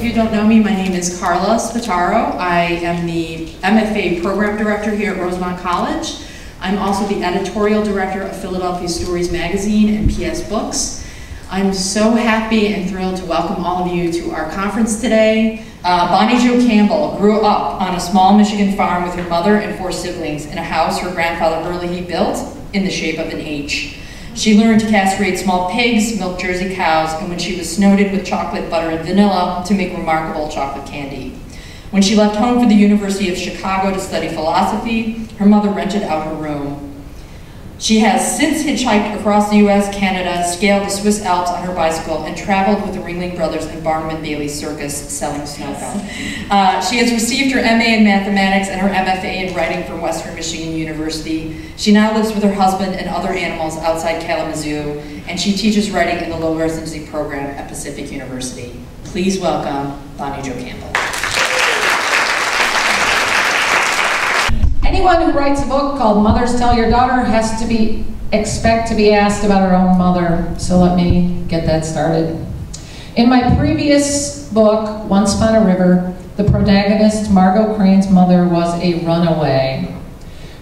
you who don't know me, my name is Carla Spataro. I am the MFA Program Director here at Rosemont College. I'm also the Editorial Director of Philadelphia Stories Magazine and PS Books. I'm so happy and thrilled to welcome all of you to our conference today. Bonnie Jo Campbell grew up on a small Michigan farm with her mother and 4 siblings in a house her grandfather Hurley built in the shape of an H. She learned to castrate small pigs, milk Jersey cows, and when she was snowed with chocolate, butter, and vanilla, to make remarkable chocolate candy. When she left home for the University of Chicago to study philosophy, her mother rented out her room. She has since hitchhiked across the US, Canada, scaled the Swiss Alps on her bicycle, and traveled with the Ringling Brothers and Barnum and Bailey Circus selling snow cones. She has received her MA in mathematics and her MFA in writing from Western Michigan University. She now lives with her husband and other animals outside Kalamazoo, and she teaches writing in the low residency program at Pacific University. Please welcome Bonnie Jo Campbell. Anyone who writes a book called Mothers Tell Your Daughter has to expect to be asked about her own mother, so let me get that started. In my previous book, Once Upon a River, the protagonist, Margot Crane's mother, was a runaway.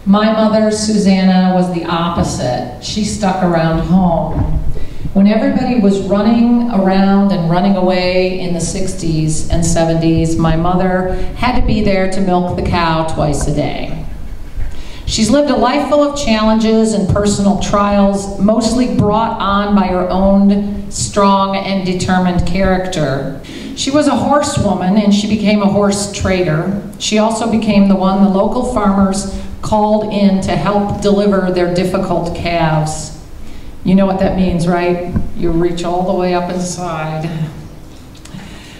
My mother, Susanna, was the opposite. She stuck around home. When everybody was running around and running away in the 60s and 70s, my mother had to be there to milk the cow twice a day. She's lived a life full of challenges and personal trials, mostly brought on by her own strong and determined character. She was a horsewoman and she became a horse trader. She also became the one the local farmers called in to help deliver their difficult calves. You know what that means, right? You reach all the way up inside.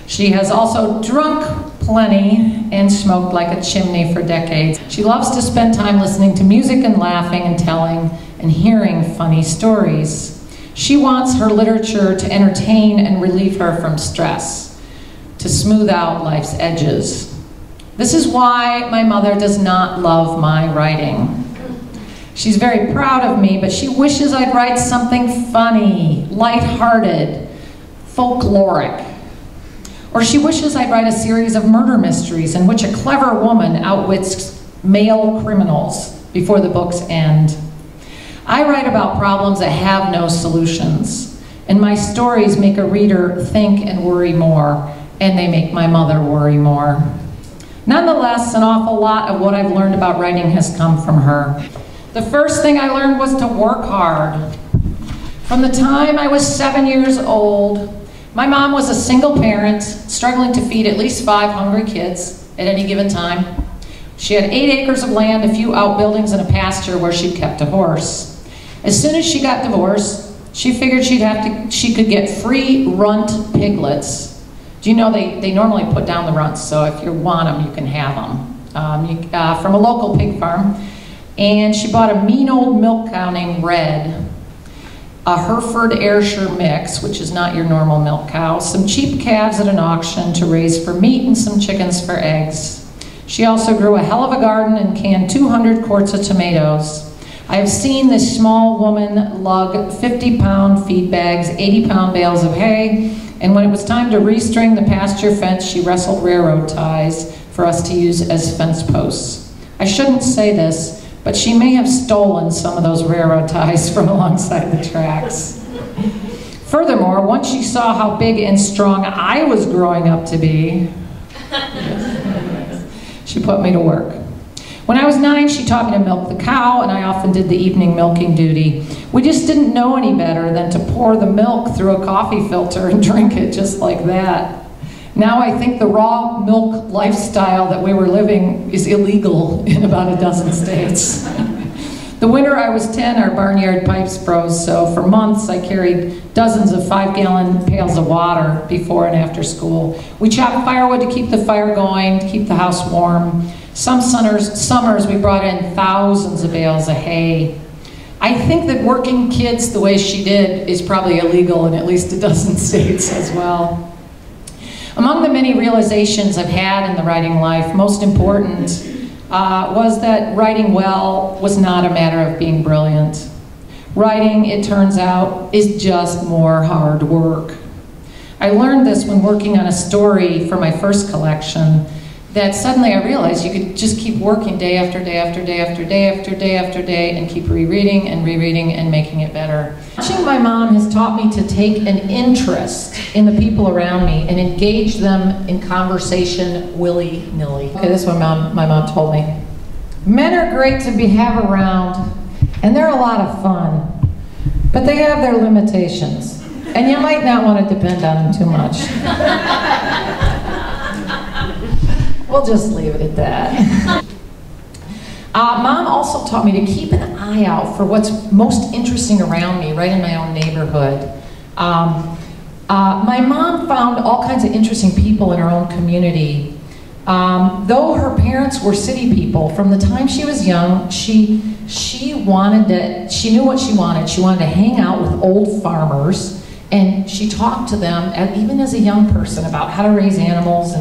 She has also drunk plenty and smoked like a chimney for decades. She loves to spend time listening to music and laughing and telling and hearing funny stories. She wants her literature to entertain and relieve her from stress, to smooth out life's edges. This is why my mother does not love my writing. She's very proud of me, but she wishes I'd write something funny, lighthearted, folkloric. Or she wishes I'd write a series of murder mysteries in which a clever woman outwits male criminals before the books end. I write about problems that have no solutions, and my stories make a reader think and worry more, and they make my mother worry more. Nonetheless, an awful lot of what I've learned about writing has come from her. The first thing I learned was to work hard. From the time I was 7 years old, my mom was a single parent, struggling to feed at least 5 hungry kids at any given time. She had 8 acres of land, a few outbuildings, and a pasture where she'd kept a horse. As soon as she got divorced, she figured she could get free runt piglets. Do you know they normally put down the runts, so if you want them, you can have them, from a local pig farm. And she bought a mean old milk cow named Red, a Hereford Ayrshire mix, which is not your normal milk cow, some cheap calves at an auction to raise for meat, and some chickens for eggs. She also grew a hell of a garden and canned 200 quarts of tomatoes. I have seen this small woman lug 50-pound feed bags, 80-pound bales of hay, and when it was time to restring the pasture fence, she wrestled railroad ties for us to use as fence posts. I shouldn't say this, but she may have stolen some of those railroad ties from alongside the tracks. Furthermore, once she saw how big and strong I was growing up to be, she put me to work. When I was 9, she taught me to milk the cow, and I often did the evening milking duty. We just didn't know any better than to pour the milk through a coffee filter and drink it just like that. Now I think the raw milk lifestyle that we were living is illegal in about a dozen states. The winter I was 10, our barnyard pipes froze, so for months I carried dozens of 5-gallon pails of water before and after school. We chopped firewood to keep the fire going, to keep the house warm. Some summers we brought in thousands of bales of hay. I think that working kids the way she did is probably illegal in at least a dozen states as well. Among the many realizations I've had in the writing life, most important was that writing well was not a matter of being brilliant. Writing, it turns out, is just more hard work. I learned this when working on a story for my first collection, that suddenly I realized you could just keep working day after day after day after day after day after day and keep rereading and making it better. Watching my mom has taught me to take an interest in the people around me and engage them in conversation willy-nilly. Okay, this is what my mom told me. Men are great to have around, and they're a lot of fun, but they have their limitations, and you might not want to depend on them too much. We'll just leave it at that. Mom also taught me to keep an eye out for what's most interesting around me, right in my own neighborhood. My mom found all kinds of interesting people in her own community. Though her parents were city people, from the time she was young, she knew what she wanted. She wanted to hang out with old farmers, and she talked to them, even as a young person, about how to raise animals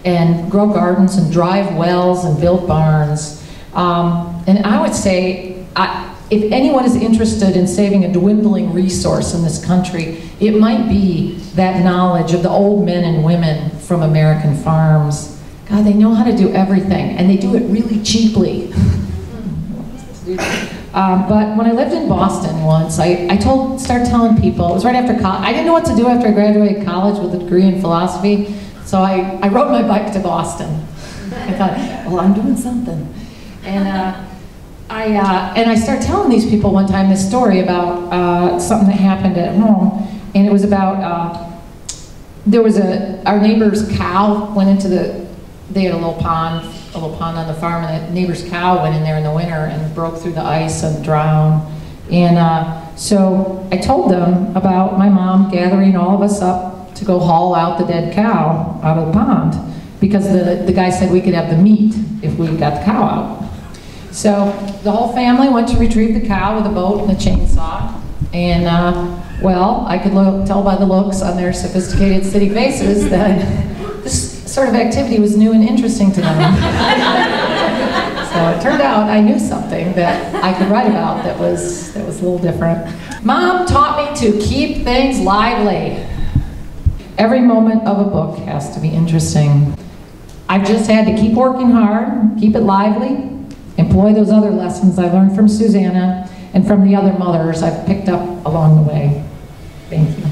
and grow gardens and drive wells and build barns. And I would say, if anyone is interested in saving a dwindling resource in this country, it might be that knowledge of the old men and women from American farms. God, they know how to do everything, and they do it really cheaply. But when I lived in Boston once, I started telling people, it was right after college, I didn't know what to do after I graduated college with a degree in philosophy. So I rode my bike to Boston. I thought, well, I'm doing something. And I started telling these people one time this story about something that happened at home. And it was about, our neighbor's cow went into they had a little pond on the farm, and the neighbor's cow went in there in the winter and broke through the ice and drowned. And so I told them about my mom gathering all of us up to go haul out the dead cow out of the pond, because the guy said we could have the meat if we got the cow out. So the whole family went to retrieve the cow with a boat and a chainsaw, and well, I could tell by the looks on their sophisticated city faces that this sort of activity was new and interesting to them. So it turned out I knew something that I could write about that was a little different. Mom taught me to keep things lively. Every moment of a book has to be interesting. I've just had to keep working hard, keep it lively, employ those other lessons I learned from Susanna and from the other mothers I've picked up along the way. Thank you.